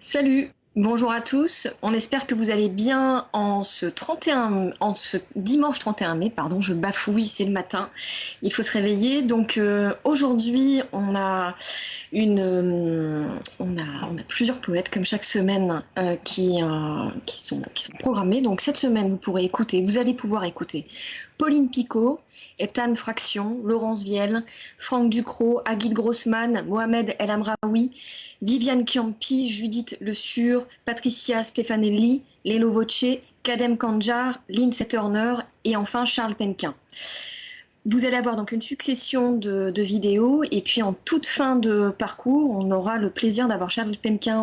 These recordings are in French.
Salut, bonjour à tous. On espère que vous allez bien en ce dimanche 31 mai, pardon, je bafouille, c'est le matin. Il faut se réveiller. Donc aujourd'hui, on a plusieurs poètes comme chaque semaine qui sont programmés. Donc cette semaine, vous allez pouvoir écouter Pauline Picot, Ethan Fraction, Laurence Vielle, Franck Ducrot, Agit Grossman, Mohamed El Amraoui, Viviane Chiampi, Judith Le Sur, Patricia Stefanelli, Lelo Voce, Kadem Kanjar, Lindsay Turner et enfin Charles Penquin. Vous allez avoir donc une succession de vidéos et puis en toute fin de parcours, on aura le plaisir d'avoir Charles Penquin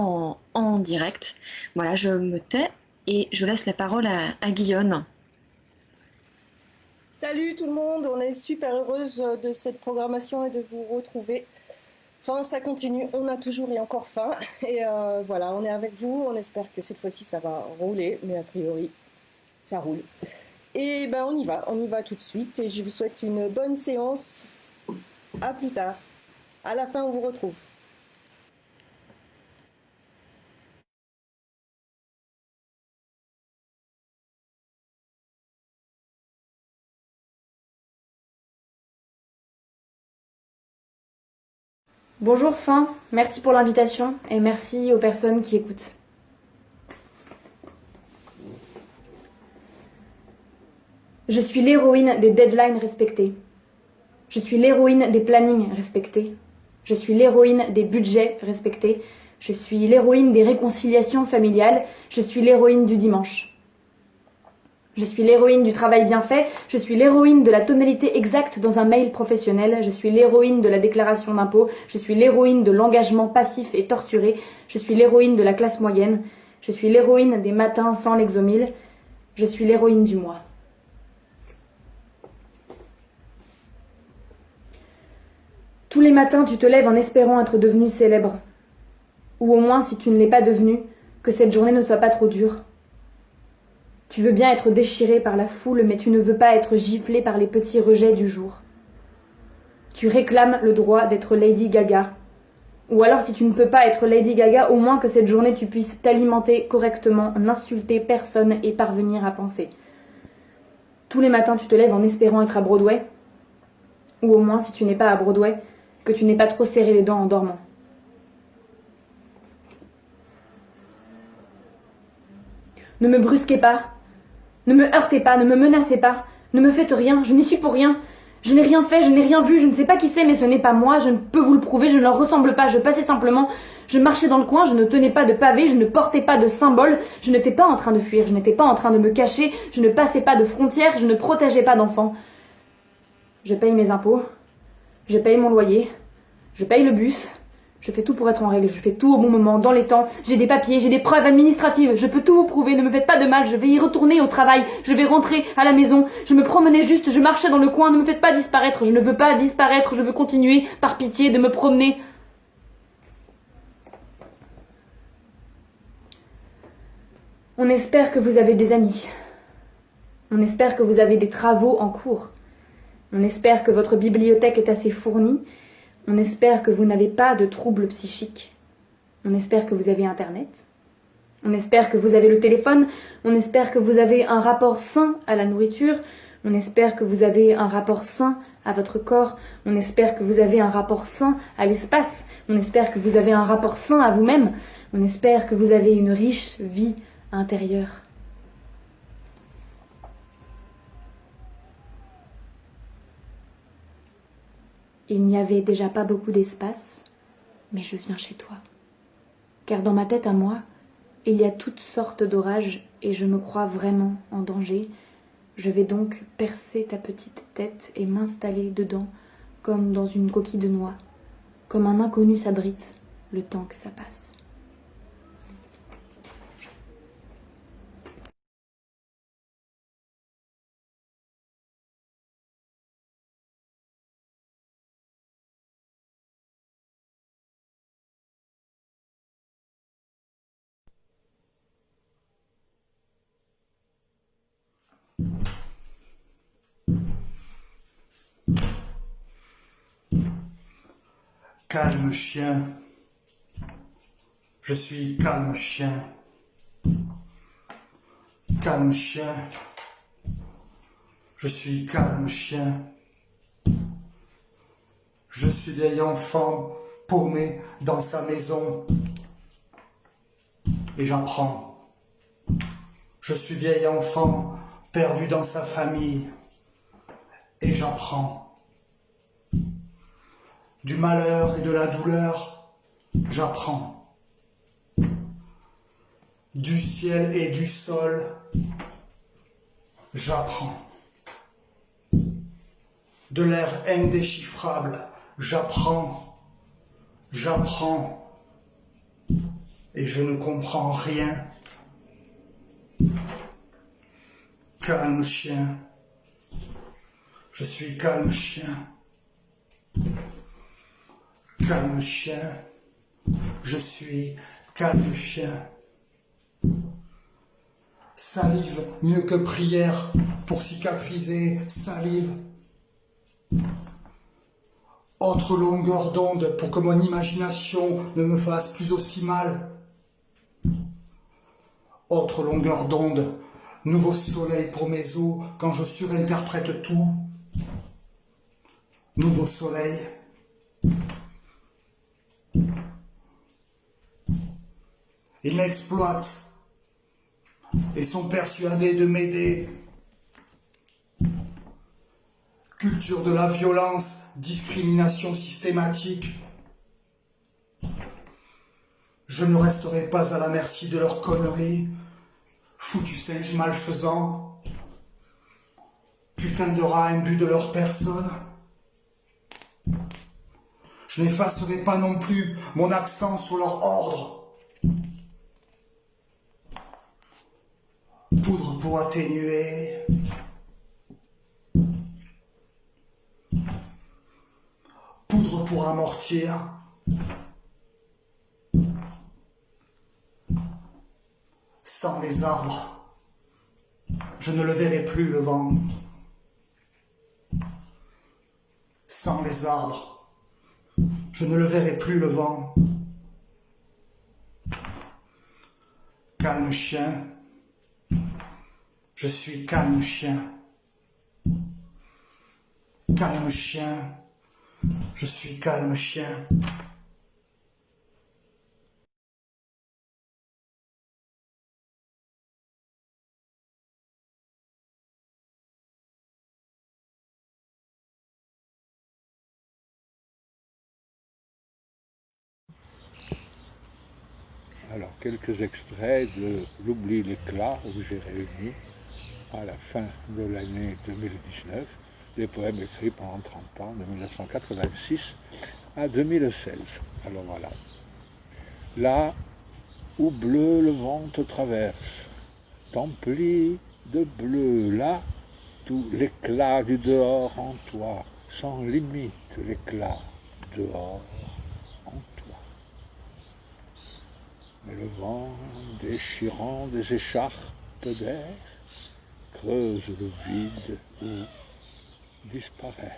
en direct. Voilà, je me tais et je laisse la parole à Guillaume. Salut tout le monde, on est super heureuse de cette programmation et de vous retrouver. Enfin, ça continue, on a toujours et encore faim. Et voilà, on est avec vous, on espère que cette fois-ci ça va rouler, mais a priori, ça roule. Et ben on y va tout de suite et je vous souhaite une bonne séance. À plus tard. À la fin, on vous retrouve. Bonjour Fin, merci pour l'invitation et merci aux personnes qui écoutent. Je suis l'héroïne des deadlines respectés. Je suis l'héroïne des plannings respectés. Je suis l'héroïne des budgets respectés. Je suis l'héroïne des réconciliations familiales. Je suis l'héroïne du dimanche. Je suis l'héroïne du travail bien fait, je suis l'héroïne de la tonalité exacte dans un mail professionnel, je suis l'héroïne de la déclaration d'impôt, je suis l'héroïne de l'engagement passif et torturé, je suis l'héroïne de la classe moyenne, je suis l'héroïne des matins sans l'exomile, je suis l'héroïne du mois. Tous les matins, tu te lèves en espérant être devenu célèbre. Ou au moins, si tu ne l'es pas devenu, que cette journée ne soit pas trop dure. Tu veux bien être déchiré par la foule, mais tu ne veux pas être giflé par les petits rejets du jour. Tu réclames le droit d'être Lady Gaga. Ou alors, si tu ne peux pas être Lady Gaga, au moins que cette journée tu puisses t'alimenter correctement, n'insulter personne et parvenir à penser. Tous les matins, tu te lèves en espérant être à Broadway. Ou au moins, si tu n'es pas à Broadway, que tu n'aies pas trop serré les dents en dormant. Ne me brusquez pas. Ne me heurtez pas, ne me menacez pas, ne me faites rien, je n'y suis pour rien. Je n'ai rien fait, je n'ai rien vu, je ne sais pas qui c'est, mais ce n'est pas moi, je ne peux vous le prouver, je ne leur ressemble pas, je passais simplement, je marchais dans le coin, je ne tenais pas de pavé, je ne portais pas de symbole, je n'étais pas en train de fuir, je n'étais pas en train de me cacher, je ne passais pas de frontières, je ne protégeais pas d'enfants. Je paye mes impôts, je paye mon loyer, je paye le bus. Je fais tout pour être en règle, je fais tout au bon moment, dans les temps, j'ai des papiers, j'ai des preuves administratives, je peux tout vous prouver, ne me faites pas de mal, je vais y retourner au travail, je vais rentrer à la maison, je me promenais juste, je marchais dans le coin, ne me faites pas disparaître, je ne veux pas disparaître, je veux continuer, par pitié, de me promener. On espère que vous avez des amis, on espère que vous avez des travaux en cours, on espère que votre bibliothèque est assez fournie, on espère que vous n'avez pas de troubles psychiques. On espère que vous avez Internet. On espère que vous avez le téléphone. On espère que vous avez un rapport sain à la nourriture. On espère que vous avez un rapport sain à votre corps. On espère que vous avez un rapport sain à l'espace. On espère que vous avez un rapport sain à vous-même. On espère que vous avez une riche vie intérieure. Il n'y avait déjà pas beaucoup d'espace, mais je viens chez toi. Car dans ma tête à moi, il y a toutes sortes d'orages et je me crois vraiment en danger. Je vais donc percer ta petite tête et m'installer dedans, comme dans une coquille de noix, comme un inconnu s'abrite, le temps que ça passe. Calme chien, Je suis calme chien. Calme chien. Je suis calme chien. Je suis vieil enfant paumé dans sa maison et j'apprends. Je suis vieil enfant perdu dans sa famille et j'apprends. Du malheur et de la douleur, j'apprends. Du ciel et du sol, j'apprends. De l'air indéchiffrable, j'apprends. J'apprends. Et je ne comprends rien. Calme chien. Je suis calme chien. Calme chien. Je suis calme chien. Salive mieux que prière pour cicatriser, salive. Autre longueur d'onde pour que mon imagination ne me fasse plus aussi mal. Autre longueur d'onde, nouveau soleil pour mes os quand je surinterprète tout. Nouveau soleil. Ils m'exploitent et sont persuadés de m'aider. Culture de la violence, discrimination systématique. Je ne resterai pas à la merci de leurs conneries, foutus singes malfaisants, putain de rats imbus de leur personne. Je n'effacerai pas non plus mon accent sur leur ordre. Poudre pour atténuer. Poudre pour amortir. Sans les arbres, je ne le verrai plus le vent. Sans les arbres, je ne le verrai plus le vent. Calme chien, je suis calme chien. Calme chien, je suis calme chien. Alors, quelques extraits de L'oubli, l'éclat, où j'ai réuni, à la fin de l'année 2019, des poèmes écrits pendant 30 ans, de 1986 à 2016. Alors voilà. Là où bleu le vent te traverse, t'emplit de bleu, là, tout l'éclat du dehors en toi, sans limite l'éclat dehors en toi. Mais le vent, déchirant des écharpes d'air, creuse le vide où disparaître.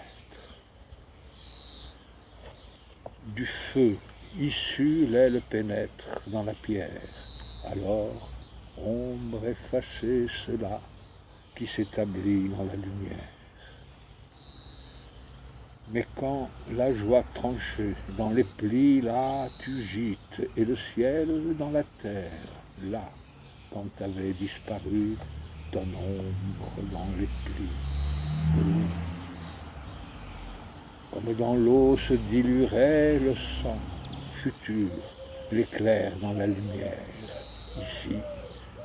Du feu issu, l'aile pénètre dans la pierre. Alors, ombre effacée, cela qui s'établit dans la lumière. Mais quand la joie tranchée dans les plis, là tu gites, et le ciel dans la terre, là, quand t'avais disparu ton ombre dans les plis de l'eau. Comme dans l'eau se diluerait le sang futur, l'éclair dans la lumière. Ici,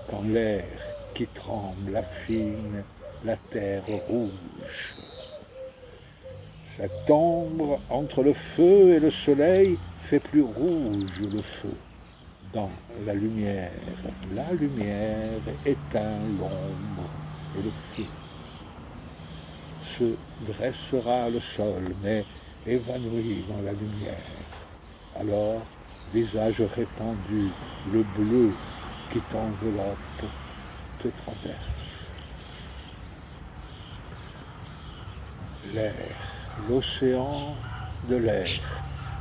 quand l'air qui tremble affine la terre rouge. Cette ombre entre le feu et le soleil fait plus rouge le feu. Dans la lumière éteint l'ombre et le feu. Se dressera le sol, mais évanoui dans la lumière. Alors, visage répandu, le bleu qui t'enveloppe te traverse. L'air, l'océan de l'air,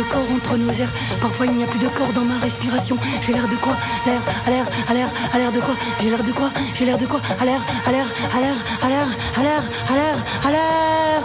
de corps entre nos airs. Parfois il n'y a plus de corps dans ma respiration. J'ai l'air de quoi? L'air, à l'air, à l'air, à l'air de quoi? J'ai l'air de quoi? J'ai l'air de quoi? À l'air, à l'air, à l'air, à l'air, à l'air, à l'air, à l'air.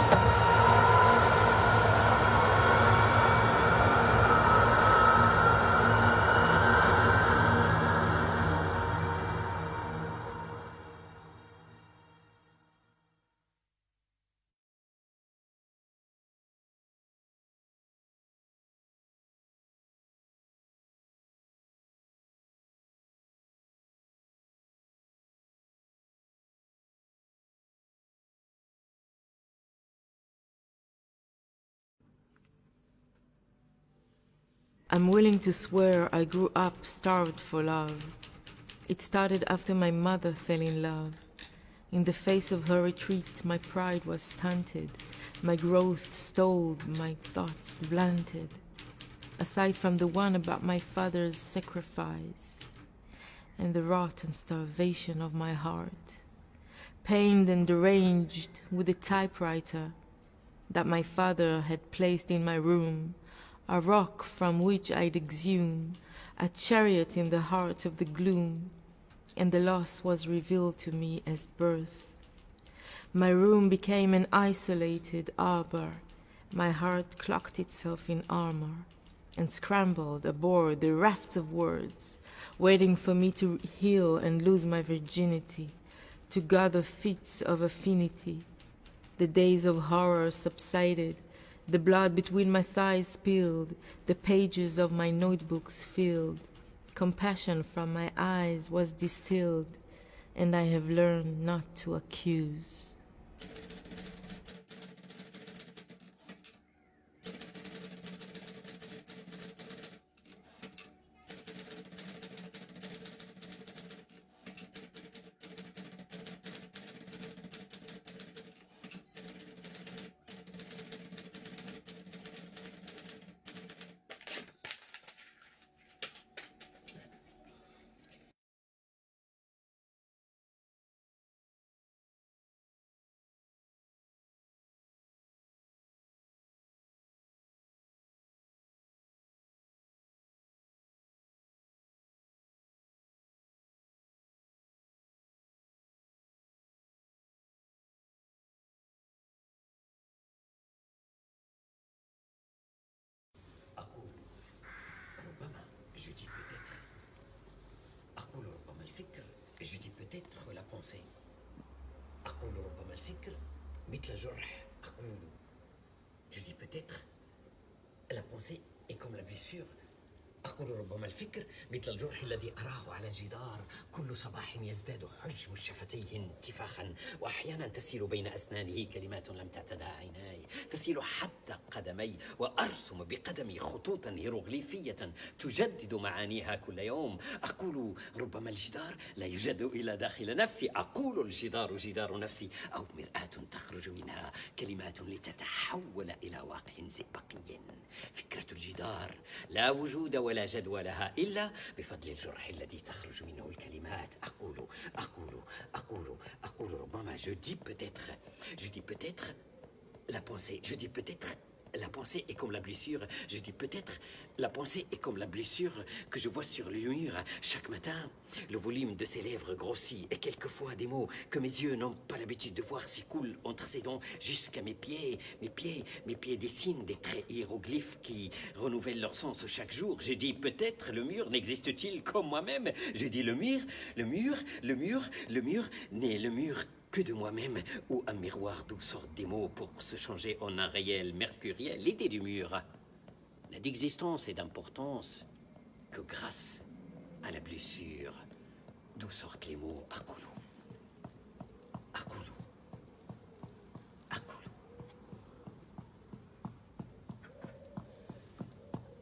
I'm willing to swear I grew up starved for love. It started after my mother fell in love. In the face of her retreat, my pride was stunted, my growth stalled, my thoughts blunted. Aside from the one about my father's sacrifice and the rotten starvation of my heart, pained and deranged with a typewriter that my father had placed in my room, a rock from which I'd exhume, a chariot in the heart of the gloom, and the loss was revealed to me as birth. My room became an isolated arbor, my heart clocked itself in armor, and scrambled aboard the rafts of words, waiting for me to heal and lose my virginity, to gather fits of affinity. The days of horror subsided, the blood between my thighs spilled, the pages of my notebooks filled. Compassion from my eyes was distilled, and I have learned not to accuse. أقول ربما je dis peut-être أقول ربما الفكر je dis peut-être la pensée أقول ربما الفكر مثل جرح أقول je dis peut-être la pensée est comme la blessure أقول ربما الفكر مثل الجرح الذي أراه على الجدار كل صباح يزداد حجم شفتيه انتفاخا وأحيانا تسيل بين أسنانه كلمات لم تعتدها عيناي تسيل حتى قدمي وأرسم بقدمي خطوطا هيروغليفية تجدد معانيها كل يوم أقول ربما الجدار لا يوجد إلا داخل نفسي أقول الجدار جدار نفسي أو مرآة تخرج منها كلمات لتتحول إلى واقع زئبقي فكرة الجدار لا وجود ولا جدوى لها إلا بفضل الجرح الذي تخرج منه الكلمات أقول ربما je dis peut-être la pensée je dis peut-être la pensée est comme la blessure je dis peut-être la pensée est comme la blessure que je vois sur le mur chaque matin le volume de ses lèvres grossit et quelquefois des mots que mes yeux n'ont pas l'habitude de voir s'écoulent entre ses dents jusqu'à mes pieds dessinent des traits hiéroglyphes qui renouvellent leur sens chaque jour je dis peut-être le mur n'existe-t-il comme moi-même je dis le mur n'est le mur que de moi-même ou un miroir d'où sortent des mots pour se changer en un réel mercuriel. L'idée du mur n'a d'existence et d'importance que grâce à la blessure d'où sortent les mots Akulu.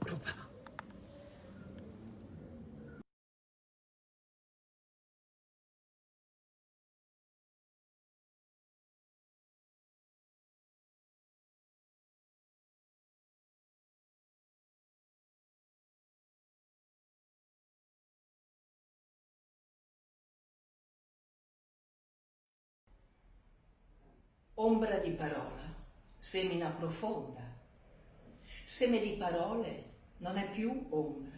ربما Ombra di parola, semina profonda. Seme di parole non è più ombra.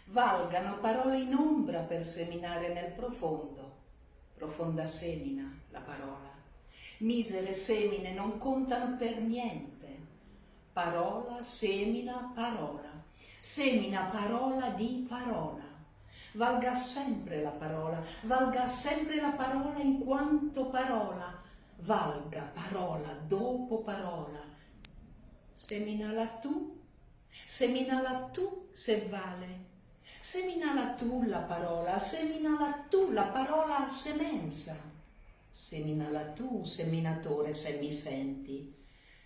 Valgano parole in ombra per seminare nel profondo. Profonda semina la parola. Misere semine non contano per niente. Parola semina parola. Semina parola di parola. Valga sempre la parola in quanto parola. Valga parola dopo parola. Seminala tu se vale. Seminala tu la parola semenza. Seminala tu, seminatore, se mi senti.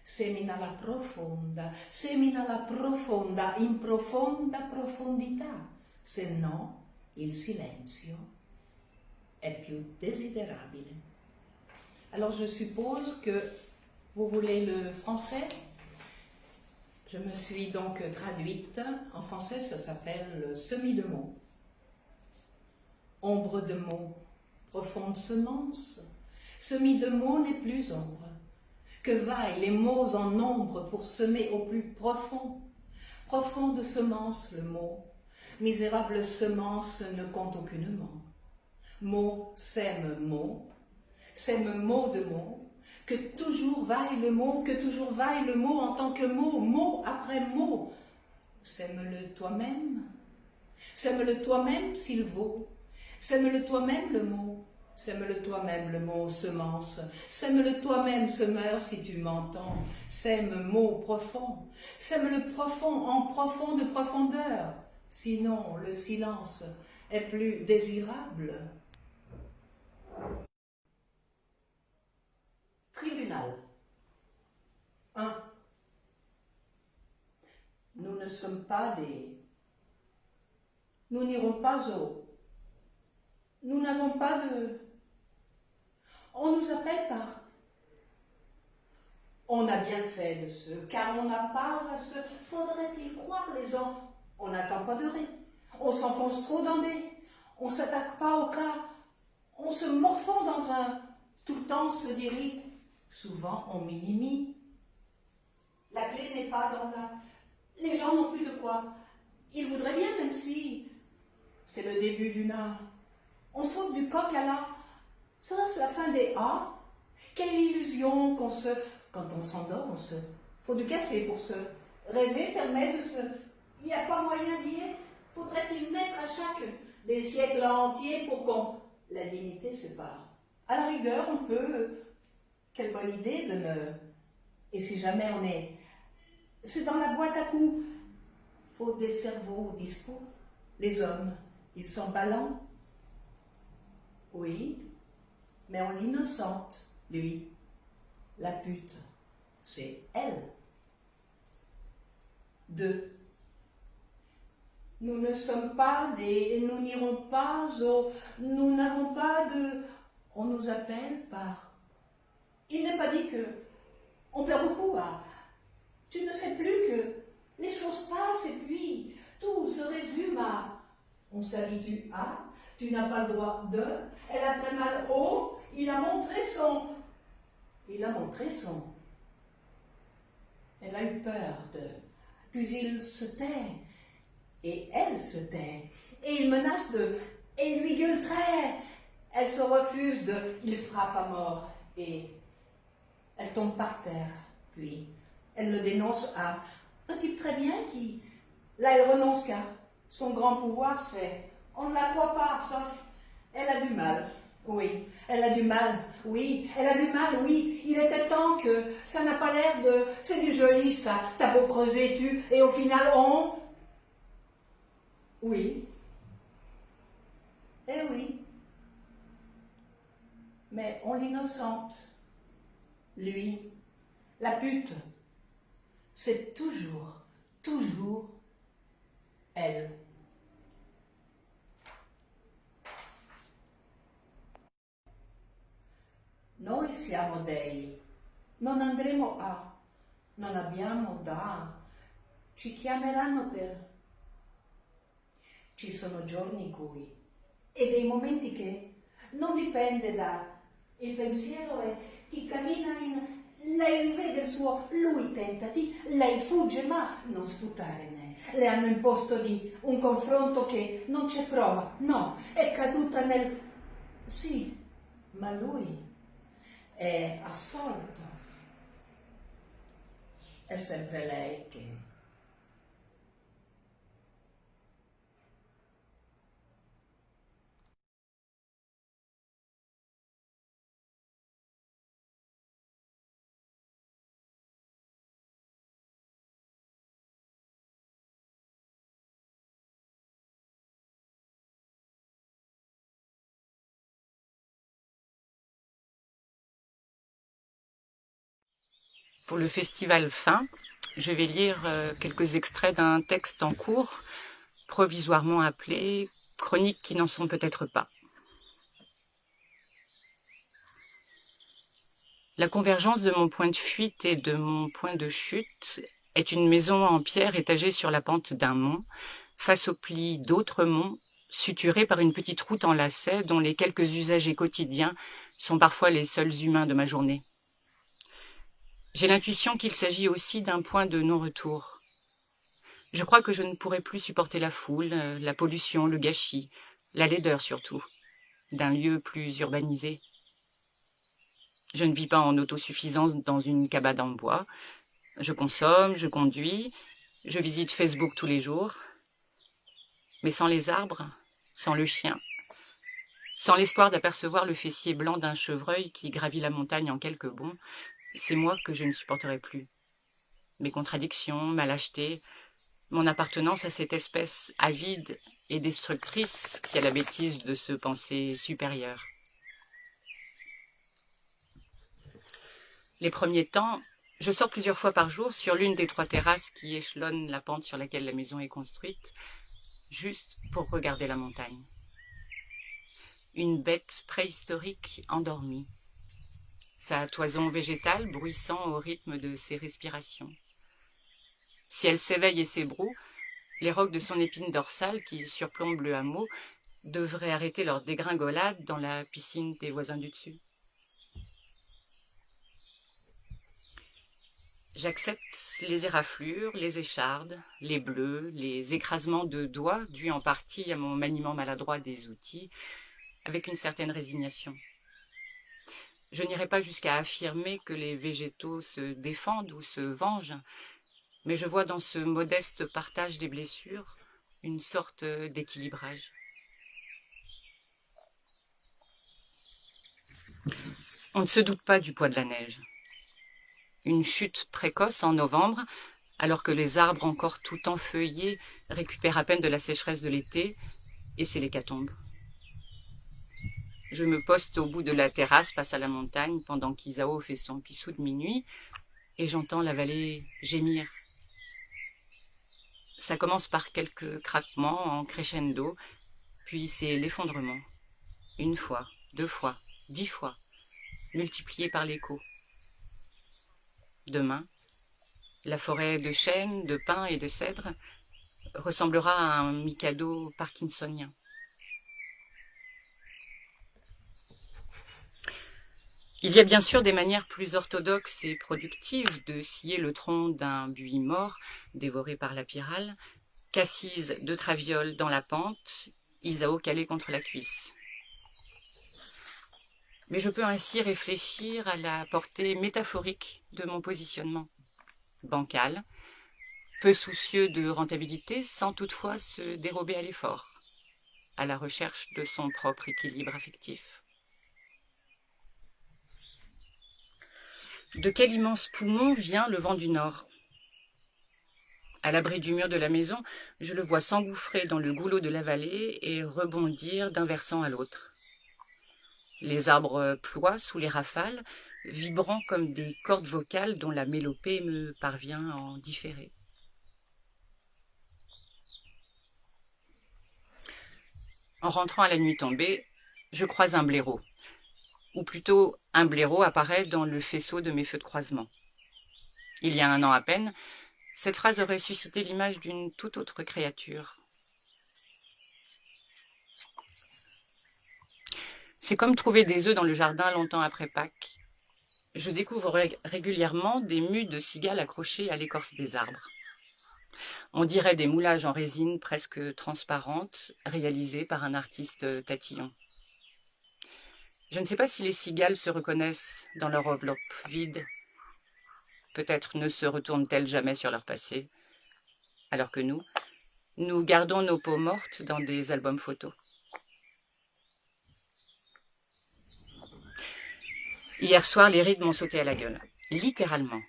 Seminala profonda in profonda profondità, se no il silenzio è più desiderabile. Alors je suppose que vous voulez le français. Je me suis donc traduite. En français, ça s'appelle semis de mots. Ombre de mots, profonde semence. Semis de mots n'est plus ombre. Que vaillent les mots en nombre pour semer au plus profond. Profonde semence, le mot. Misérable semence ne compte aucunement. Mot sème mot de mot. Que toujours vaille le mot en tant que mot après mot. Sème-le toi-même s'il vaut. Sème-le toi-même le mot semence. Sème-le toi-même semeur si tu m'entends. Sème mot profond. Sème-le profond en profonde profondeur. Sinon le silence est plus désirable. Tribunal. 1. Nous ne sommes pas des... Nous n'irons pas au... Nous n'avons pas de... On nous appelle par... On a bien fait de ce, car on n'a pas à se... Faudrait-il croire les gens? On n'attend pas de rien. On s'enfonce trop dans des... On s'attaque pas au cas. On se morfond dans un... Tout le temps se dirige. Souvent, on minimise. La clé n'est pas dans la... Les gens n'ont plus de quoi. Ils voudraient bien, même si c'est le début d'une art. On saute du coq à l'âne. Serait-ce la fin des A? Quelle illusion qu'on se... Quand on s'endort, on se... Faut du café pour se... Rêver permet de se... Il n'y a pas moyen d'y être. Faudrait-il naître à chaque... Des siècles entiers pour qu'on... La dignité se part. À la rigueur, on peut... Quelle bonne idée de ne... Et si jamais on est... C'est dans la boîte à coups. Faut des cerveaux dispo. Les hommes, ils sont ballants. Oui, mais on l'innocente, lui. La pute, c'est elle. 2. Nous ne sommes pas des... Nous n'irons pas au... Nous n'avons pas de... On nous appelle par... Il n'est pas dit que... On perd beaucoup à... Tu ne sais plus que... Les choses passent et puis... Tout se résume à... On s'habitue à... Tu n'as pas le droit de... Elle a très mal au... Il a montré son... Elle a eu peur de... Puis il se tait. Et elle se tait. Et il menace de... Et lui gueule très. Elle se refuse de... Il frappe à mort. Et... Elle tombe par terre. Puis... Elle le dénonce à... Un type très bien qui... Là, elle renonce car... Son grand pouvoir, c'est... On ne la croit pas, sauf... Elle a du mal. Oui, elle a du mal. Oui, elle a du mal, oui. Il était temps que... Ça n'a pas l'air de... C'est du joli, ça. T'as beau creuser, tu... Et au final, on... Oui. Eh oui. Mais on l'innocente. Lui, la pute, c'est toujours elle. Noi siamo dei, non andremo a, non abbiamo da, ci chiameranno per... Ci sono giorni in cui, e dei momenti che non dipende da... Il pensiero è, ti cammina in Lei vede il suo, lui tenta di, lei fugge ma non sputare ne. Le hanno imposto di un confronto che non c'è prova, no, è caduta nel... Sì, ma lui è assolto. È sempre lei che... Pour le festival Fin, je vais lire quelques extraits d'un texte en cours, provisoirement appelé « Chroniques qui n'en sont peut-être pas ». La convergence de mon point de fuite et de mon point de chute est une maison en pierre étagée sur la pente d'un mont, face aux plis d'autres monts, suturés par une petite route en lacets dont les quelques usagers quotidiens sont parfois les seuls humains de ma journée. J'ai l'intuition qu'il s'agit aussi d'un point de non-retour. Je crois que je ne pourrai plus supporter la foule, la pollution, le gâchis, la laideur surtout, d'un lieu plus urbanisé. Je ne vis pas en autosuffisance dans une cabane en bois. Je consomme, je conduis, je visite Facebook tous les jours. Mais sans les arbres, sans le chien, sans l'espoir d'apercevoir le fessier blanc d'un chevreuil qui gravit la montagne en quelques bonds, c'est moi que je ne supporterai plus. Mes contradictions, ma lâcheté, mon appartenance à cette espèce avide et destructrice qui a la bêtise de se penser supérieure. Les premiers temps, je sors plusieurs fois par jour sur l'une des 3 terrasses qui échelonnent la pente sur laquelle la maison est construite, juste pour regarder la montagne. Une bête préhistorique endormie. Sa toison végétale bruissant au rythme de ses respirations. Si elle s'éveille et s'ébroue, les rocs de son épine dorsale qui surplombent le hameau devraient arrêter leur dégringolade dans la piscine des voisins du dessus. J'accepte les éraflures, les échardes, les bleus, les écrasements de doigts dus en partie à mon maniement maladroit des outils, avec une certaine résignation. Je n'irai pas jusqu'à affirmer que les végétaux se défendent ou se vengent, mais je vois dans ce modeste partage des blessures une sorte d'équilibrage. On ne se doute pas du poids de la neige. Une chute précoce en novembre, alors que les arbres encore tout enfeuillés récupèrent à peine de la sécheresse de l'été, et c'est l'hécatombe. Je me poste au bout de la terrasse face à la montagne pendant qu'Isao fait son pissou de minuit et j'entends la vallée gémir. Ça commence par quelques craquements en crescendo, puis c'est l'effondrement. 1 fois, 2 fois, 10 fois, multiplié par l'écho. Demain, la forêt de chênes, de pins et de cèdres ressemblera à un mikado parkinsonien. Il y a bien sûr des manières plus orthodoxes et productives de scier le tronc d'un buis mort, dévoré par la pyrale, qu'assise de traviole dans la pente, Isao calée contre la cuisse. Mais je peux ainsi réfléchir à la portée métaphorique de mon positionnement. Bancal, peu soucieux de rentabilité, sans toutefois se dérober à l'effort, à la recherche de son propre équilibre affectif. De quel immense poumon vient le vent du nord? À l'abri du mur de la maison, je le vois s'engouffrer dans le goulot de la vallée et rebondir d'un versant à l'autre. Les arbres ploient sous les rafales, vibrant comme des cordes vocales dont la mélopée me parvient en différé. En rentrant à la nuit tombée, je croise un blaireau. Ou plutôt, un blaireau apparaît dans le faisceau de mes feux de croisement. Il y a 1 an à peine, cette phrase aurait suscité l'image d'une toute autre créature. C'est comme trouver des œufs dans le jardin longtemps après Pâques. je découvre régulièrement des mues de cigales accrochées à l'écorce des arbres. On dirait des moulages en résine presque transparentes, réalisés par un artiste tatillon. Je ne sais pas si les cigales se reconnaissent dans leur enveloppe vide. Peut-être ne se retournent-elles jamais sur leur passé, alors que nous gardons nos peaux mortes dans des albums photos. Hier soir, les rides m'ont sauté à la gueule, littéralement.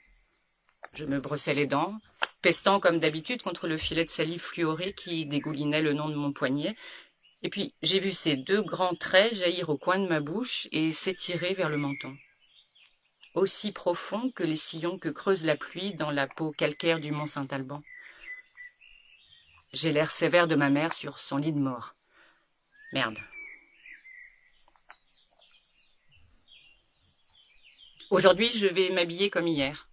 Je me brossais les dents, pestant comme d'habitude contre le filet de salive fluoré qui dégoulinait le long de mon poignet, et puis j'ai vu ces 2 grands traits jaillir au coin de ma bouche et s'étirer vers le menton. Aussi profond que les sillons que creuse la pluie dans la peau calcaire du mont Saint-Alban. J'ai l'air sévère de ma mère sur son lit de mort. Merde. Aujourd'hui, je vais m'habiller comme hier.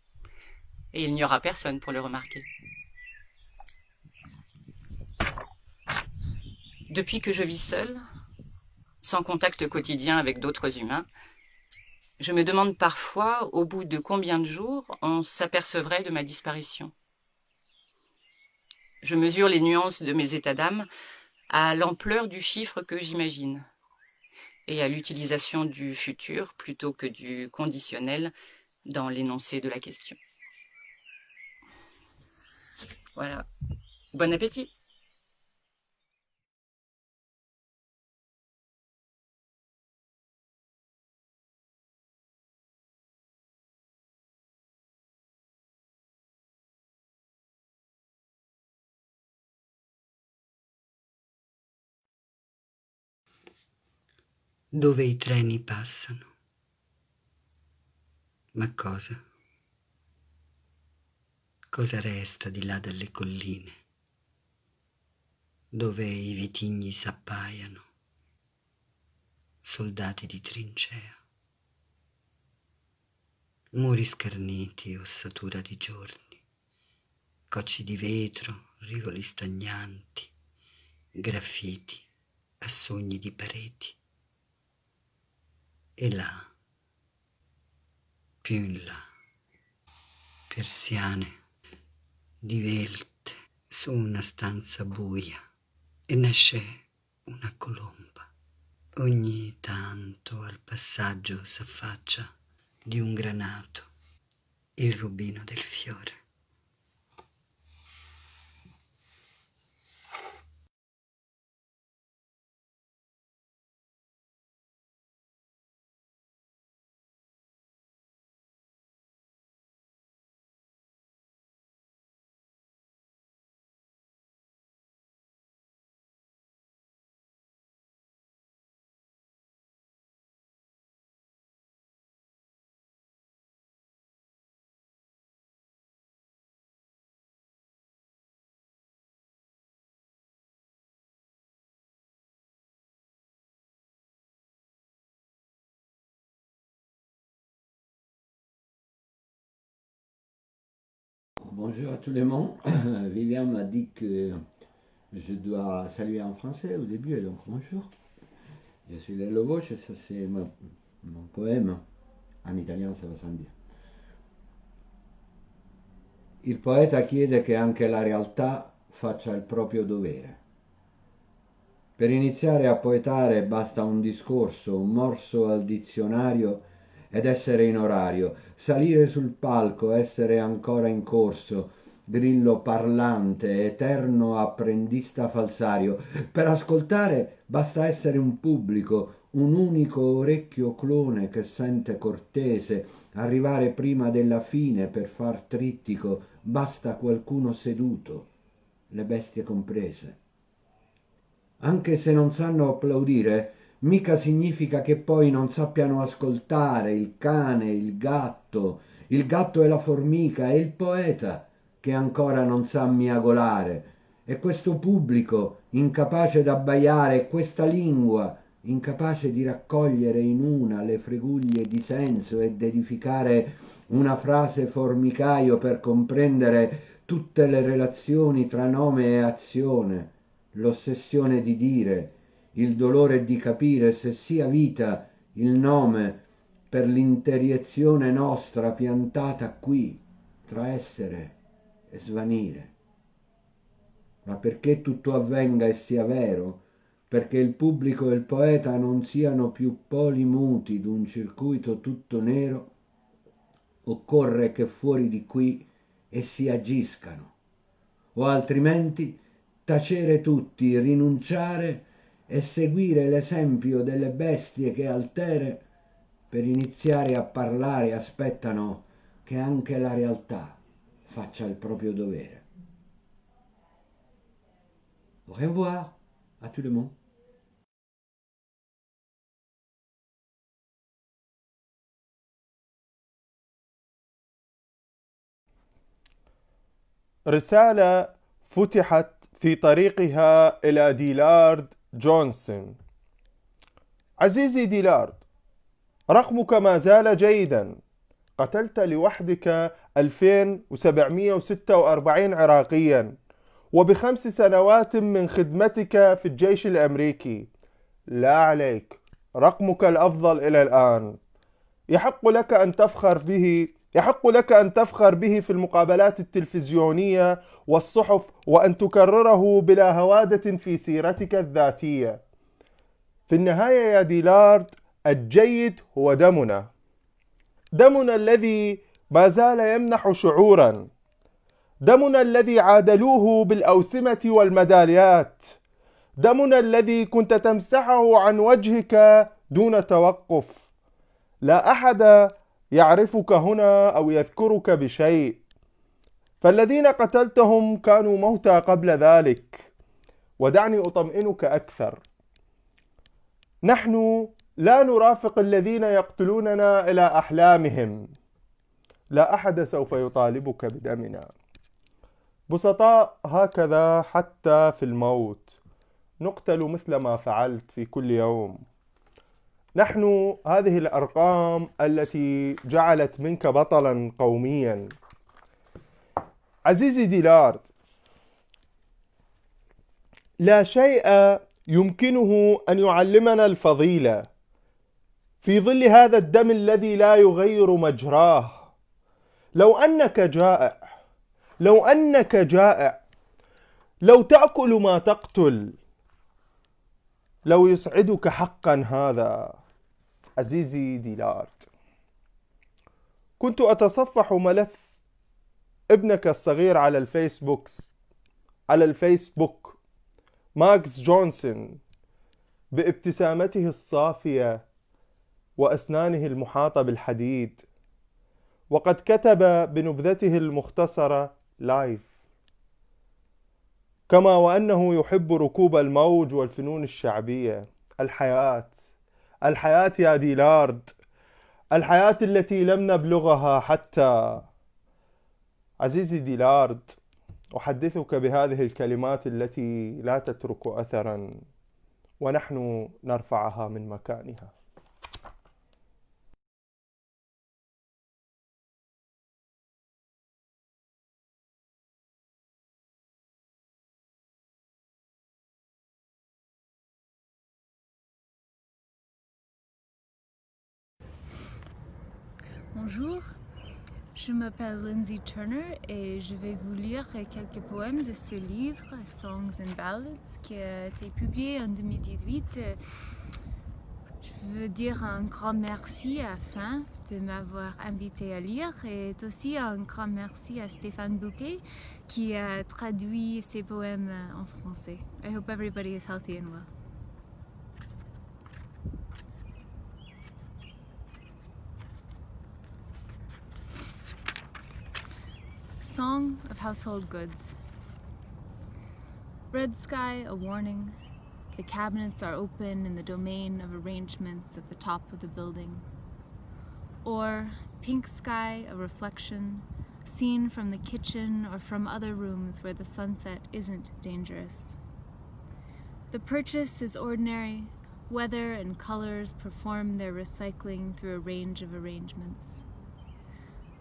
Et il n'y aura personne pour le remarquer. Depuis que je vis seule, sans contact quotidien avec d'autres humains, je me demande parfois au bout de combien de jours on s'apercevrait de ma disparition. Je mesure les nuances de mes états d'âme à l'ampleur du chiffre que j'imagine et à l'utilisation du futur plutôt que du conditionnel dans l'énoncé de la question. Voilà. Bon appétit! Dove i treni passano. Ma cosa? Cosa resta di là dalle colline, dove i vitigni s'appaiano, soldati di trincea, muri scarniti, ossatura di giorni, cocci di vetro, rivoli stagnanti, graffiti a sogni di pareti. E là, più in là, persiane divelte su una stanza buia e nasce una colomba. Ogni tanto al passaggio s'affaccia di un granato il rubino del fiore. Bonjour à tout le monde. Vivian m'a dit que je dois saluer en français au début, et donc bonjour. Je suis Lello Voce, ça c'est mon poème. En italien ça va sans dire. Il poeta chiede che anche la realtà faccia il proprio dovere. Per iniziare a poetare basta un discorso, un morso al dizionario ed essere in orario, salire sul palco, essere ancora in corso, grillo parlante, eterno apprendista falsario. Per ascoltare basta essere un pubblico, un unico orecchio clone che sente cortese, arrivare prima della fine per far trittico, basta qualcuno seduto, le bestie comprese. Anche se non sanno applaudire, mica significa che poi non sappiano ascoltare il cane, il gatto e la formica e il poeta che ancora non sa miagolare. E questo pubblico incapace d'abbaiare, questa lingua incapace di raccogliere in una le freguglie di senso ed edificare una frase formicaio per comprendere tutte le relazioni tra nome e azione, l'ossessione di dire, il dolore di capire se sia vita il nome per l'interiezione nostra piantata qui, tra essere e svanire. Ma perché tutto avvenga e sia vero, perché il pubblico e il poeta non siano più poli muti d'un circuito tutto nero, occorre che fuori di qui essi agiscano, o altrimenti tacere tutti, rinunciare e seguire l'esempio delle bestie che altere per iniziare a parlare aspettano che anche la realtà faccia il proprio dovere. Au revoir à tout le monde. رسالة فتحت في طريقها إلى ديلارد جونسون. عزيزي ديلارد، رقمك ما زال جيدا. قتلت لوحدك 2746 عراقيا وب5 سنوات من خدمتك في الجيش الأمريكي. لا عليك، رقمك الأفضل إلى الآن. يحق لك أن تفخر به في المقابلات التلفزيونية والصحف وأن تكرره بلا هوادة في سيرتك الذاتية. في النهاية يا ديلارد، الجيد هو دمنا الذي ما زال يمنح شعورا، دمنا الذي عادلوه بالأوسمة والميداليات، دمنا الذي كنت تمسحه عن وجهك دون توقف. لا أحد يعرفك هنا أو يذكرك بشيء، فالذين قتلتهم كانوا موتى قبل ذلك. ودعني أطمئنك أكثر، نحن لا نرافق الذين يقتلوننا إلى أحلامهم. لا أحد سوف يطالبك بدمنا. بسطاء هكذا حتى في الموت، نقتل مثل ما فعلت في كل يوم. نحن هذه الأرقام التي جعلت منك بطلا قوميا. عزيزي ديلارد، لا شيء يمكنه أن يعلمنا الفضيلة في ظل هذا الدم الذي لا يغير مجراه. لو أنك جائع، لو تأكل ما تقتل، لو يسعدك حقا هذا. عزيزي ديلارد، كنت أتصفح ملف ابنك الصغير على الفيسبوك ماكس جونسون بابتسامته الصافية وأسنانه المحاطة بالحديد، وقد كتب بنبذته المختصرة لايف، كما وأنه يحب ركوب الموج والفنون الشعبية. الحياة يا ديلارد، الحياة التي لم نبلغها حتى. عزيزي ديلارد، أحدثك بهذه الكلمات التي لا تترك أثرا، ونحن نرفعها من مكانها. Bonjour, je m'appelle Lindsay Turner et je vais vous lire quelques poèmes de ce livre, Songs and Ballads, qui a été publié en 2018. Je veux dire un grand merci à Fin de m'avoir invité à lire et aussi un grand merci à Stéphane Bouquet qui a traduit ces poèmes en français. I hope everybody is healthy and well. Song of Household Goods. Red sky, a warning. The cabinets are open in the domain of arrangements at the top of the building. Or pink sky, a reflection, seen from the kitchen or from other rooms where the sunset isn't dangerous. The purchase is ordinary. Weather and colors perform their recycling through a range of arrangements.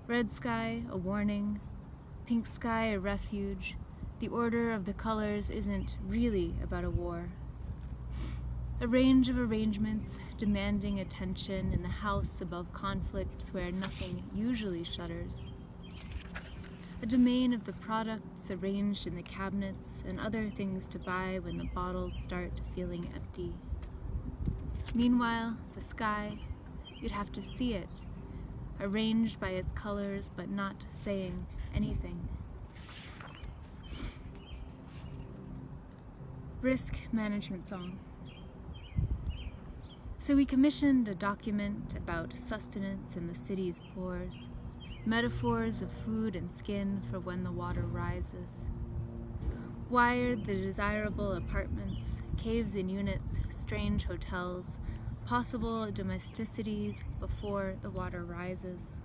Red sky, a warning. Pink sky, a refuge. The order of the colors isn't really about a war. A range of arrangements demanding attention in the house above conflicts where nothing usually shudders. A domain of the products arranged in the cabinets and other things to buy when the bottles start feeling empty. Meanwhile, the sky, you'd have to see it, arranged by its colors but not saying anything. Risk management song. So we commissioned a document about sustenance in the city's pores, metaphors of food and skin for when the water rises. Wired the desirable apartments, caves in units, strange hotels, possible domesticities before the water rises.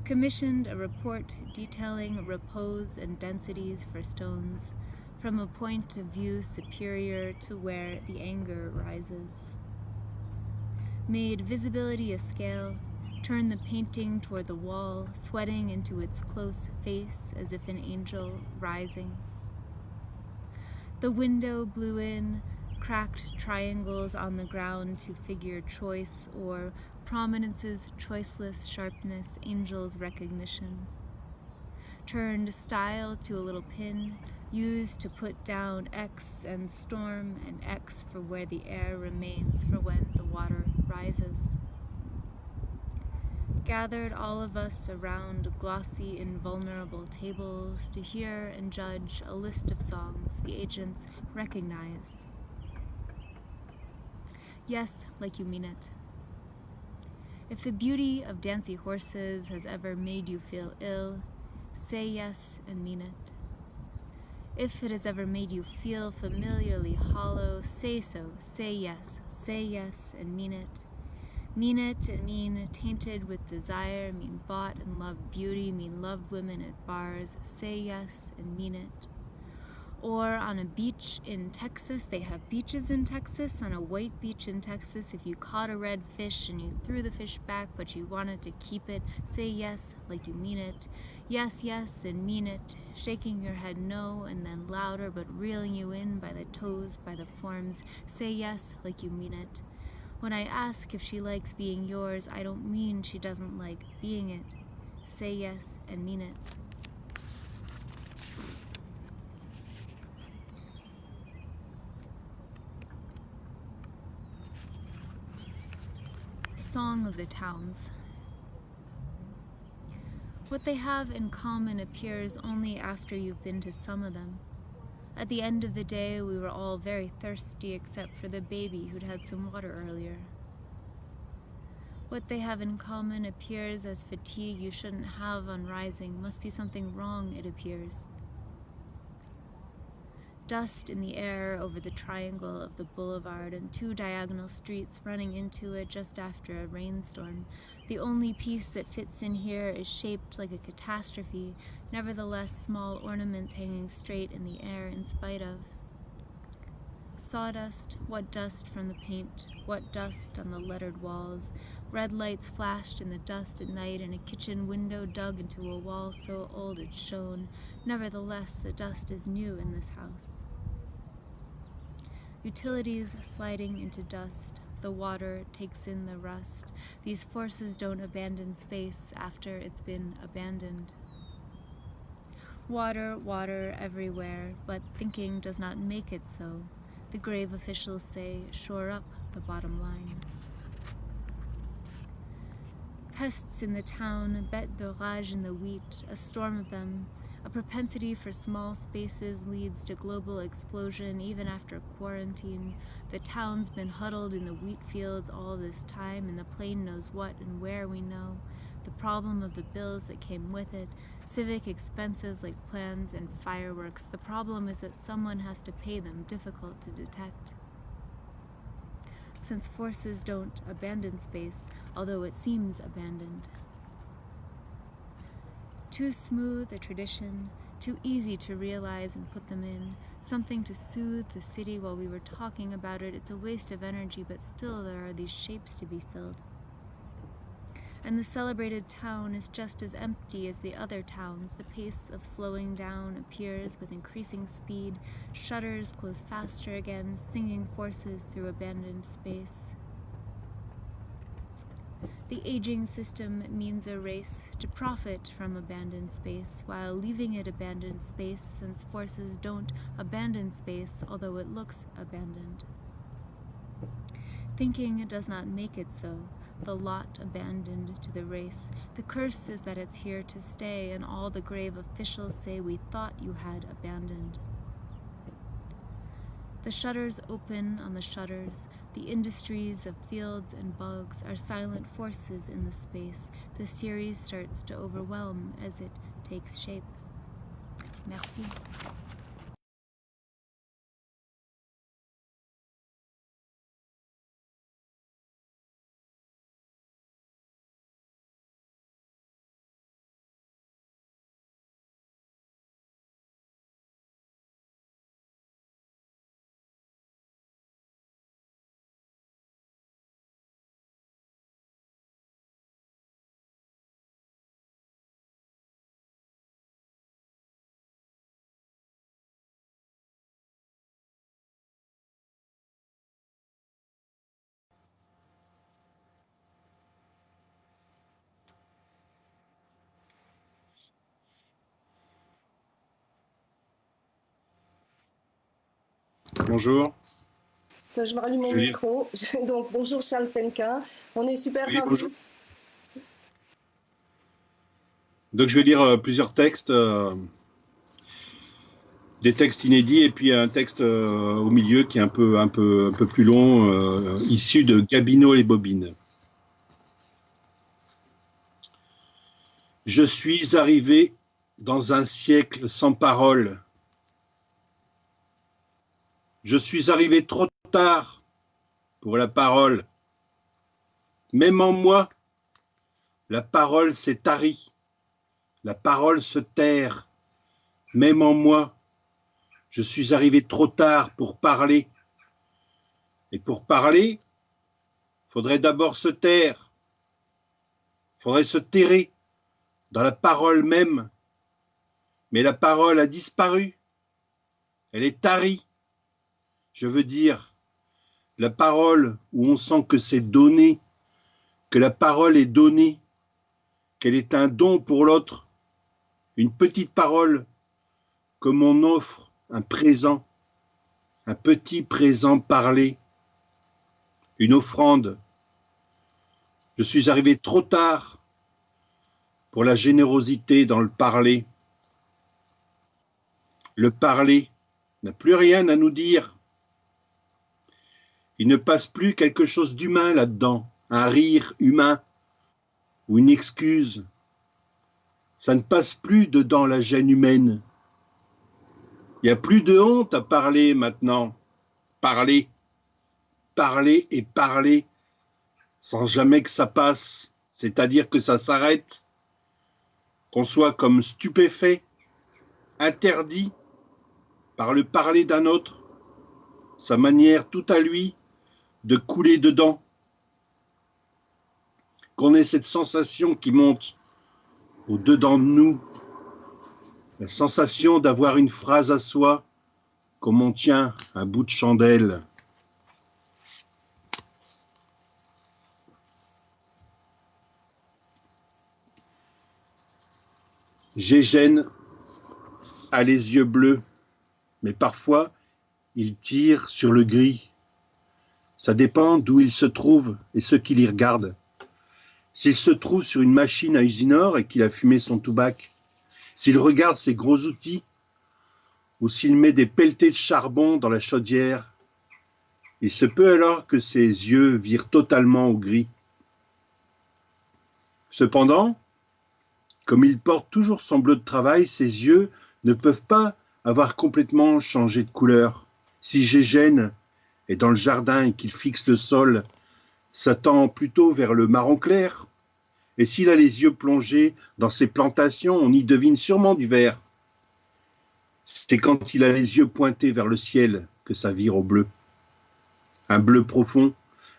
Commissioned a report detailing repose and densities for stones, from a point of view superior to where the anger rises. Made visibility a scale, turned the painting toward the wall, sweating into its close face as if an angel rising. The window blew in, cracked triangles on the ground to figure choice or prominence's choiceless sharpness, angel's recognition. Turned style to a little pin, used to put down X and storm and X for where the air remains for when the water rises. Gathered all of us around glossy, invulnerable tables to hear and judge a list of songs the agents recognize. Yes, like you mean it. If the beauty of dancy horses has ever made you feel ill, say yes and mean it. If it has ever made you feel familiarly hollow, say so, say yes and mean it. Mean it and mean tainted with desire, mean bought and loved beauty, mean loved women at bars, say yes and mean it. Or on a beach in Texas, they have beaches in Texas, on a white beach in Texas, if you caught a red fish and you threw the fish back but you wanted to keep it, say yes like you mean it. Yes, yes, and mean it, shaking your head no and then louder but reeling you in by the toes, by the forms, say yes like you mean it. When I ask if she likes being yours, I don't mean she doesn't like being it. Say yes and mean it. Song of the Towns. What they have in common appears only after you've been to some of them. At the end of the day, we were all very thirsty except for the baby who'd had some water earlier. What they have in common appears as fatigue you shouldn't have on rising. Must be something wrong, it appears. Dust in the air over the triangle of the boulevard and two diagonal streets running into it just after a rainstorm. The only piece that fits in here is shaped like a catastrophe, nevertheless small ornaments hanging straight in the air in spite of. Sawdust, what dust from the paint, what dust on the lettered walls. Red lights flashed in the dust at night and a kitchen window dug into a wall so old it shone. Nevertheless, the dust is new in this house. Utilities sliding into dust. The water takes in the rust. These forces don't abandon space after it's been abandoned. Water, water everywhere, but thinking does not make it so. The grave officials say, shore up the bottom line. Pests in the town, bêtes d'orage in the wheat, a storm of them. A propensity for small spaces leads to global explosion even after quarantine. The town's been huddled in the wheat fields all this time, and the plane knows what and where we know. The problem of the bills that came with it, civic expenses like plans and fireworks. The problem is that someone has to pay them, difficult to detect. Since forces don't abandon space, although it seems abandoned. Too smooth a tradition, too easy to realize and put them in, something to soothe the city while we were talking about it. It's a waste of energy, but still there are these shapes to be filled. and the celebrated town is just as empty as the other towns. The pace of slowing down appears with increasing speed. Shutters close faster again, singing forces through abandoned space. The aging system means a race to profit from abandoned space, while leaving it abandoned space, since forces don't abandon space, although it looks abandoned. Thinking does not make it so. The lot abandoned to the race. The curse is that it's here to stay, and all the grave officials say we thought you had abandoned. The shutters open on the shutters. The industries of fields and bugs are silent forces in the space. The series starts to overwhelm as it takes shape. Merci. Bonjour. Je me rallume mon micro. Donc, bonjour Charles Penquin. On est super ravis. Bonjour. Donc, je vais lire plusieurs textes, des textes inédits et puis un texte au milieu qui est un peu plus long, issu de Gabino les Bobines. Je suis arrivé dans un siècle sans parole. Je suis arrivé trop tard pour la parole. Même en moi, la parole s'est tarie. La parole se terre. Même en moi, je suis arrivé trop tard pour parler. Et pour parler, faudrait d'abord se taire. Faudrait se terrer dans la parole même. Mais la parole a disparu. Elle est tarie. Je veux dire, la parole où on sent que c'est donné, que la parole est donnée, qu'elle est un don pour l'autre, une petite parole, comme on offre un présent, un petit présent parlé, une offrande. Je suis arrivé trop tard pour la générosité dans le parler. Le parler n'a plus rien à nous dire. Il ne passe plus quelque chose d'humain là-dedans, un rire humain ou une excuse. Ça ne passe plus dedans la gêne humaine. Il n'y a plus de honte à parler maintenant. Parler, parler et parler sans jamais que ça passe, c'est-à-dire que ça s'arrête, qu'on soit comme stupéfait, interdit par le parler d'un autre, sa manière tout à lui de couler dedans, qu'on ait cette sensation qui monte au-dedans de nous, la sensation d'avoir une phrase à soi, comme on tient un bout de chandelle. Gégène a les yeux bleus, mais parfois il tire sur le gris. Ça dépend d'où il se trouve et ce qu'il y regarde. S'il se trouve sur une machine à usineur et qu'il a fumé son toubac, s'il regarde ses gros outils, ou s'il met des pelletées de charbon dans la chaudière, il se peut alors que ses yeux virent totalement au gris. Cependant, comme il porte toujours son bleu de travail, ses yeux ne peuvent pas avoir complètement changé de couleur. Si Gégène est dans le jardin et qu'il fixe le sol, ça tend plutôt vers le marron clair. Et s'il a les yeux plongés dans ses plantations, on y devine sûrement du vert. C'est quand il a les yeux pointés vers le ciel que ça vire au bleu. Un bleu profond,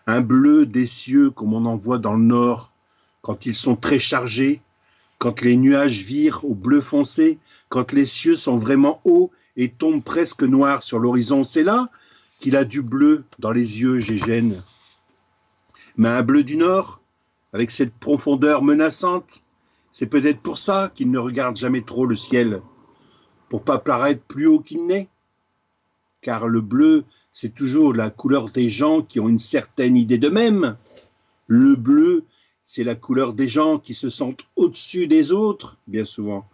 un bleu des cieux comme on en voit dans le nord, quand ils sont très chargés, quand les nuages virent au bleu foncé, quand les cieux sont vraiment hauts et tombent presque noirs sur l'horizon. C'est là qu'il a du bleu dans les yeux, Gégène. Mais un bleu du Nord, avec cette profondeur menaçante, c'est peut-être pour ça qu'il ne regarde jamais trop le ciel, pour pas paraître plus haut qu'il n'est. Car le bleu, c'est toujours la couleur des gens qui ont une certaine idée d'eux-mêmes. Le bleu, c'est la couleur des gens qui se sentent au-dessus des autres, bien souvent.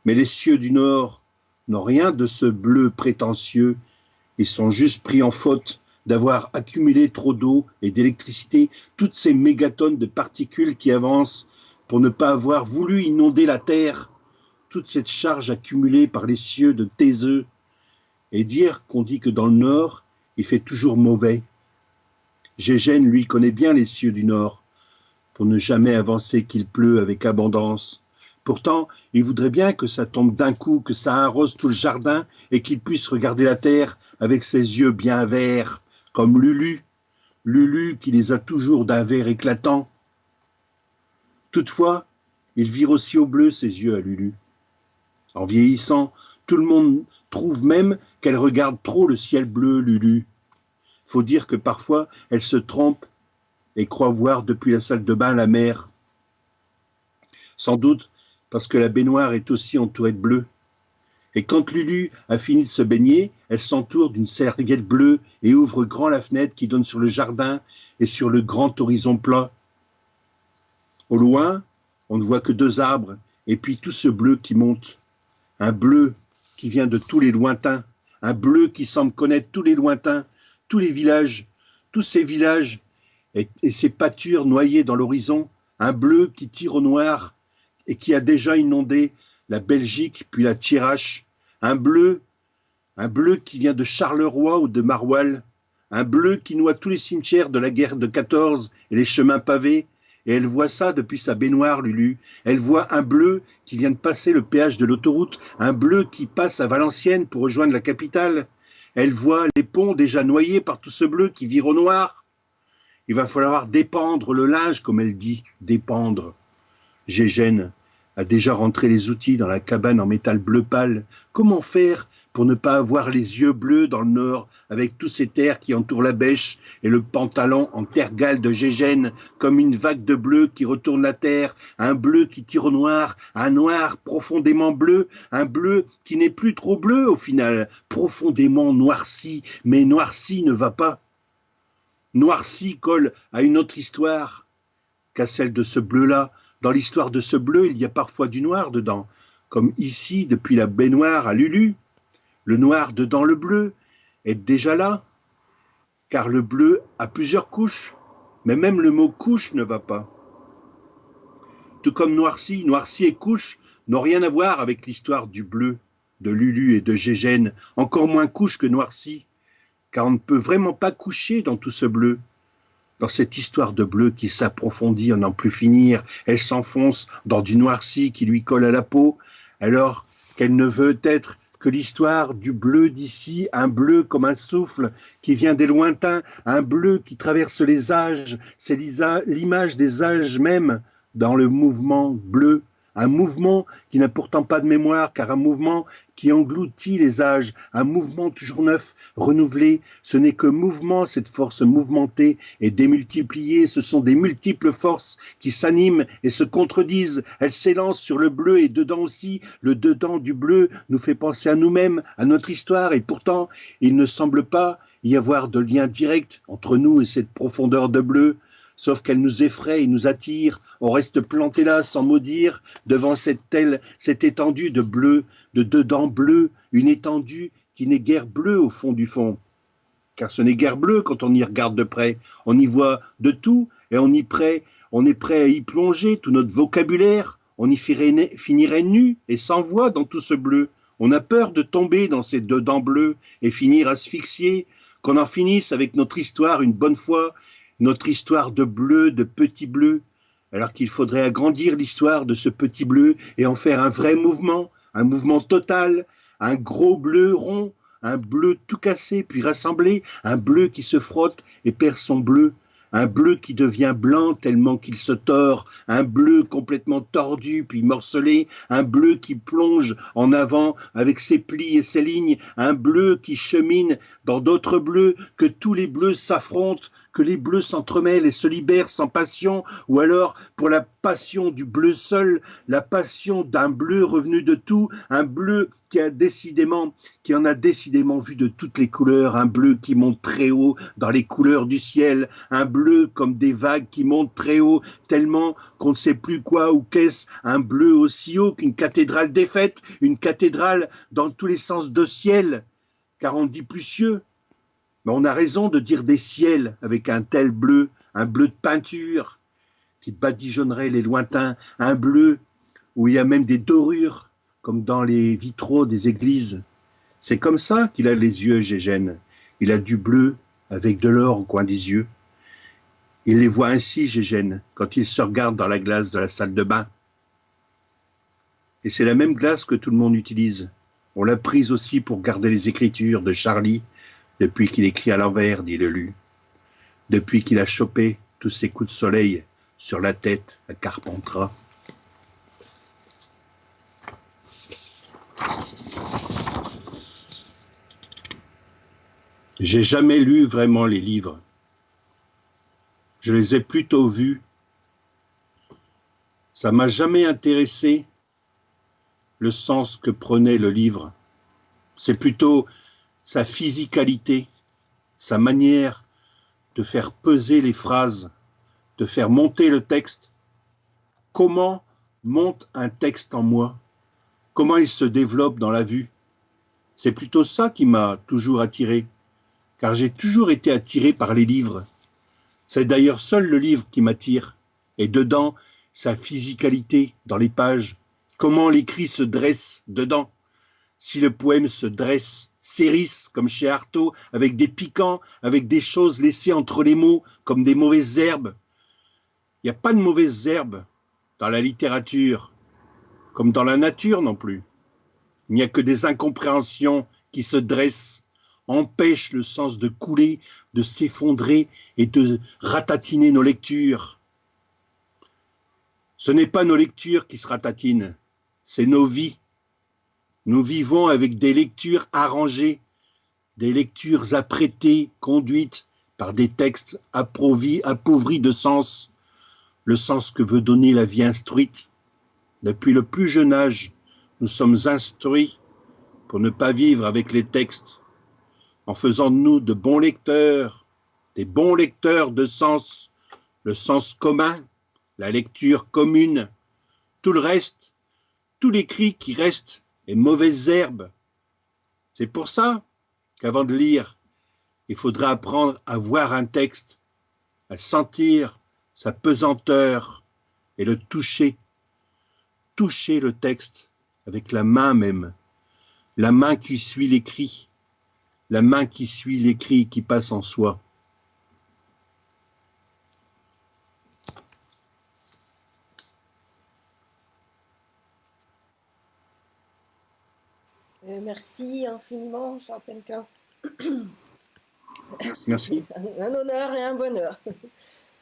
Mais les cieux du Nord n'ont rien de ce bleu prétentieux. Ils sont juste pris en faute d'avoir accumulé trop d'eau et d'électricité, toutes ces mégatonnes de particules qui avancent pour ne pas avoir voulu inonder la terre, toute cette charge accumulée par les cieux de Taiseux, et dire qu'on dit que dans le Nord, il fait toujours mauvais. Gégène, lui, connaît bien les cieux du Nord, pour ne jamais avancer qu'il pleut avec abondance. Pourtant, il voudrait bien que ça tombe d'un coup, que ça arrose tout le jardin et qu'il puisse regarder la terre avec ses yeux bien verts, comme Lulu, Lulu qui les a toujours d'un vert éclatant. Toutefois, il vire aussi au bleu ses yeux à Lulu. En vieillissant, tout le monde trouve même qu'elle regarde trop le ciel bleu, Lulu. Faut dire que parfois, elle se trompe et croit voir depuis la salle de bain la mer. Sans doute parce que la baignoire est aussi entourée de bleu. Et quand Lulu a fini de se baigner, elle s'entoure d'une serviette bleue et ouvre grand la fenêtre qui donne sur le jardin et sur le grand horizon plat. Au loin, on ne voit que 2 arbres et puis tout ce bleu qui monte. Un bleu qui vient de tous les lointains, un bleu qui semble connaître tous les lointains, tous les villages, tous ces villages et ces pâtures noyées dans l'horizon, un bleu qui tire au noir et qui a déjà inondé la Belgique puis la Thiérache, un bleu qui vient de Charleroi ou de Maroilles, un bleu qui noie tous les cimetières de la guerre de 14 et les chemins pavés, et elle voit ça depuis sa baignoire, Lulu. Elle voit un bleu qui vient de passer le péage de l'autoroute, un bleu qui passe à Valenciennes pour rejoindre la capitale. Elle voit les ponts déjà noyés par tout ce bleu qui vire au noir. Il va falloir dépendre le linge, comme elle dit, dépendre. Gégène a déjà rentré les outils dans la cabane en métal bleu pâle. Comment faire pour ne pas avoir les yeux bleus dans le Nord, avec tous ces terres qui entourent la bêche et le pantalon en tergale de Gégène, comme une vague de bleu qui retourne la terre, un bleu qui tire au noir, un noir profondément bleu, un bleu qui n'est plus trop bleu au final, profondément noirci, mais noirci ne va pas. Noirci colle à une autre histoire qu'à celle de ce bleu-là. Dans l'histoire de ce bleu, il y a parfois du noir dedans, comme ici, depuis la baignoire à Lulu. Le noir dedans le bleu est déjà là, car le bleu a plusieurs couches, mais même le mot couche ne va pas. Tout comme noirci, noirci et couche n'ont rien à voir avec l'histoire du bleu, de Lulu et de Gégène, encore moins couche que noirci, car on ne peut vraiment pas coucher dans tout ce bleu. Dans cette histoire de bleu qui s'approfondit à n'en plus finir, elle s'enfonce dans du noirci qui lui colle à la peau, alors qu'elle ne veut être que l'histoire du bleu d'ici, un bleu comme un souffle qui vient des lointains, un bleu qui traverse les âges, c'est l'image des âges même dans le mouvement bleu. Un mouvement qui n'a pourtant pas de mémoire, car un mouvement qui engloutit les âges, un mouvement toujours neuf, renouvelé, ce n'est que mouvement, cette force mouvementée et démultipliée, ce sont des multiples forces qui s'animent et se contredisent, elles s'élancent sur le bleu et dedans aussi, le dedans du bleu nous fait penser à nous-mêmes, à notre histoire, et pourtant il ne semble pas y avoir de lien direct entre nous et cette profondeur de bleu, sauf qu'elle nous effraie et nous attire, on reste planté là sans mot dire, devant cette étendue de bleu, de dedans bleu, une étendue qui n'est guère bleue au fond du fond. Car ce n'est guère bleu quand on y regarde de près, on y voit de tout et on est prêt à y plonger tout notre vocabulaire, on y finirait nu et sans voix dans tout ce bleu. On a peur de tomber dans ces dedans bleus et finir asphyxié, qu'on en finisse avec notre histoire une bonne fois, notre histoire de bleu, de petit bleu, alors qu'il faudrait agrandir l'histoire de ce petit bleu et en faire un vrai mouvement, un mouvement total, un gros bleu rond, un bleu tout cassé puis rassemblé, un bleu qui se frotte et perd son bleu, un bleu qui devient blanc tellement qu'il se tord, un bleu complètement tordu puis morcelé, un bleu qui plonge en avant avec ses plis et ses lignes, un bleu qui chemine dans d'autres bleus, que tous les bleus s'affrontent, que les bleus s'entremêlent et se libèrent sans passion, ou alors pour la passion du bleu seul, la passion d'un bleu revenu de tout, un bleu qui en a décidément vu de toutes les couleurs, un bleu qui monte très haut dans les couleurs du ciel, un bleu comme des vagues qui montent très haut, tellement qu'on ne sait plus quoi ou qu'est-ce, un bleu aussi haut qu'une cathédrale défaite, une cathédrale dans tous les sens de ciel, car on dit plus cieux, mais on a raison de dire des ciels avec un tel bleu, un bleu de peinture qui badigeonnerait les lointains, un bleu où il y a même des dorures, comme dans les vitraux des églises. C'est comme ça qu'il a les yeux, Gégène. Il a du bleu avec de l'or au coin des yeux. Il les voit ainsi, Gégène, quand il se regarde dans la glace de la salle de bain. Et c'est la même glace que tout le monde utilise. On l'a prise aussi pour garder les écritures de Charlie, depuis qu'il écrit à l'envers, dit Lelu. Depuis qu'il a chopé tous ses coups de soleil sur la tête à Carpentras. J'ai jamais lu vraiment les livres. Je les ai plutôt vus. Ça m'a jamais intéressé le sens que prenait le livre. C'est plutôt sa physicalité, sa manière de faire peser les phrases, de faire monter le texte. Comment monte un texte en moi? Comment il se développe dans la vue? C'est plutôt ça qui m'a toujours attiré, car j'ai toujours été attiré par les livres. C'est d'ailleurs seul le livre qui m'attire, et dedans, sa physicalité dans les pages, comment l'écrit se dresse dedans. Si le poème se dresse, s'hérisse comme chez Artaud, avec des piquants, avec des choses laissées entre les mots, comme des mauvaises herbes. Il n'y a pas de mauvaises herbes dans la littérature, comme dans la nature non plus. Il n'y a que des incompréhensions qui se dressent, empêchent le sens de couler, de s'effondrer et de ratatiner nos lectures. Ce n'est pas nos lectures qui se ratatinent, c'est nos vies. Nous vivons avec des lectures arrangées, des lectures apprêtées, conduites par des textes appauvris de sens, le sens que veut donner la vie instruite. Depuis le plus jeune âge, nous sommes instruits pour ne pas vivre avec les textes, en faisant de nous de bons lecteurs, des bons lecteurs de sens, le sens commun, la lecture commune, tout le reste, tout l'écrit qui reste est mauvaise herbe. C'est pour ça qu'avant de lire, il faudra apprendre à voir un texte, à sentir sa pesanteur et le toucher. Toucher le texte avec la main même, la main qui suit l'écrit, la main qui suit l'écrit qui passe en soi. Merci infiniment, Charles Penquin. Merci. Un honneur et un bonheur.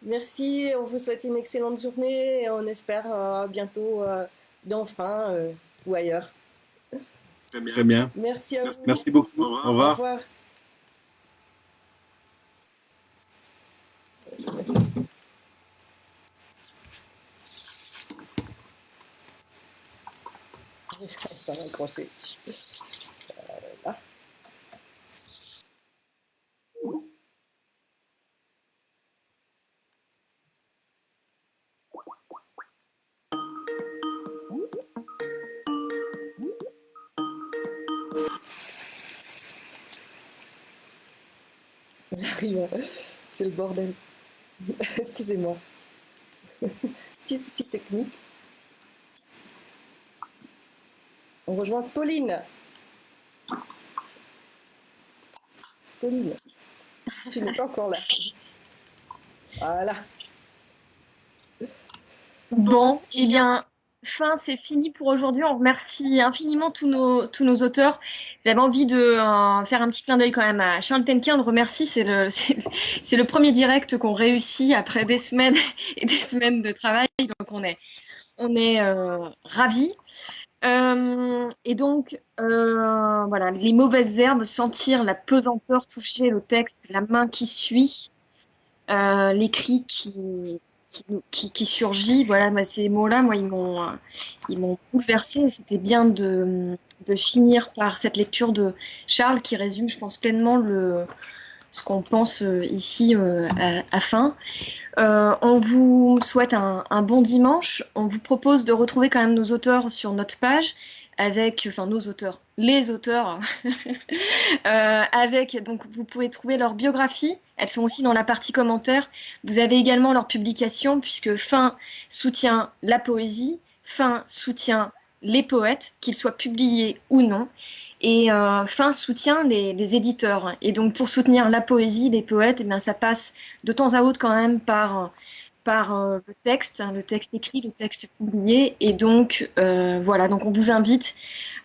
Merci, on vous souhaite une excellente journée et on espère bientôt d'enfin ou ailleurs. Très bien. Merci à vous. Merci beaucoup. Au revoir. Au revoir. Je vais raccrocher. Là. J'arrive, c'est le bordel. Excusez-moi. Petit souci technique. On rejoint Pauline. Pauline, tu n'es pas encore là. Voilà. Bon, eh bien, c'est fini pour aujourd'hui. On remercie infiniment tous nos auteurs. J'avais envie de faire un petit clin d'œil quand même à Charles Penquin, on le remercie, c'est le premier direct qu'on réussit après des semaines et des semaines de travail, donc on est ravis. Et donc, voilà, les mauvaises herbes, sentir la pesanteur toucher le texte, la main qui suit, l'écrit qui surgit. Voilà, moi, ces mots-là, moi, ils m'ont bouleversée. Et c'était bien de finir par cette lecture de Charles qui résume, je pense, pleinement ce qu'on pense ici à fin. On vous souhaite un bon dimanche. On vous propose de retrouver quand même nos auteurs sur notre page enfin nos auteurs, les auteurs, donc vous pouvez trouver leur biographie. Elles sont aussi dans la partie commentaires. Vous avez également leur publication puisque Fin soutient la poésie, Fin soutient les poètes, qu'ils soient publiés ou non, et Fin soutient les éditeurs. Et donc pour soutenir la poésie, les poètes, eh bien, ça passe de temps à autre quand même par le texte, hein, le texte écrit, le texte publié. Et donc, voilà, donc on vous invite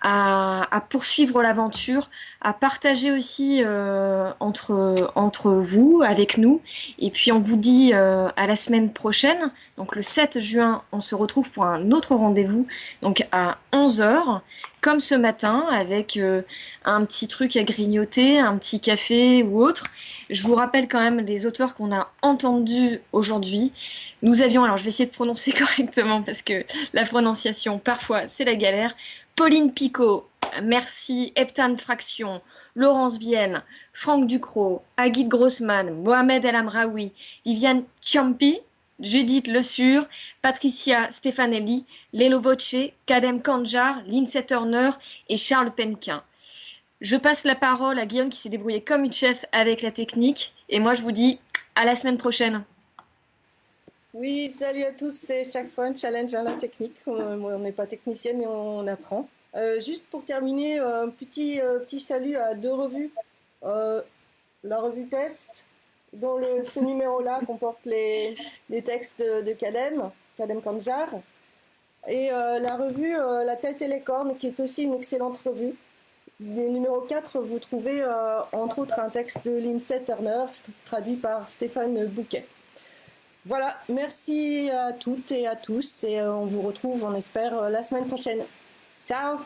à poursuivre l'aventure, à partager aussi entre vous, avec nous. Et puis, on vous dit à la semaine prochaine. Donc, le 7 juin, on se retrouve pour un autre rendez-vous, donc à 11h. Comme ce matin, avec un petit truc à grignoter, un petit café ou autre. Je vous rappelle quand même les auteurs qu'on a entendus aujourd'hui. Nous avions, alors je vais essayer de prononcer correctement parce que la prononciation, parfois, c'est la galère. Pauline Picot, merci. Heptane Fraction, Laurence Vienne, Franck Ducrot, Aguide Grossman, Mohamed El Amraoui, Viviane Ciampi, Judith Le Sur, Patricia Stefanelli, Lelo Voce, Kadem Kanjar, Lindsay Turner et Charles Penquin. Je passe la parole à Guillaume qui s'est débrouillé comme une chef avec la technique. Et moi, je vous dis à la semaine prochaine. Oui, salut à tous. C'est chaque fois un challenge à la technique. On n'est pas technicienne et on apprend. Juste pour terminer, un petit salut à 2 revues. La revue Test, dont ce numéro-là comporte les textes de Kadem Kanjar. Et la revue La Tête et les Cornes, qui est aussi une excellente revue. Le numéro 4, vous trouvez entre autres un texte de Lindsay Turner, traduit par Stéphane Bouquet. Voilà, merci à toutes et à tous, et on vous retrouve, on espère, la semaine prochaine. Ciao!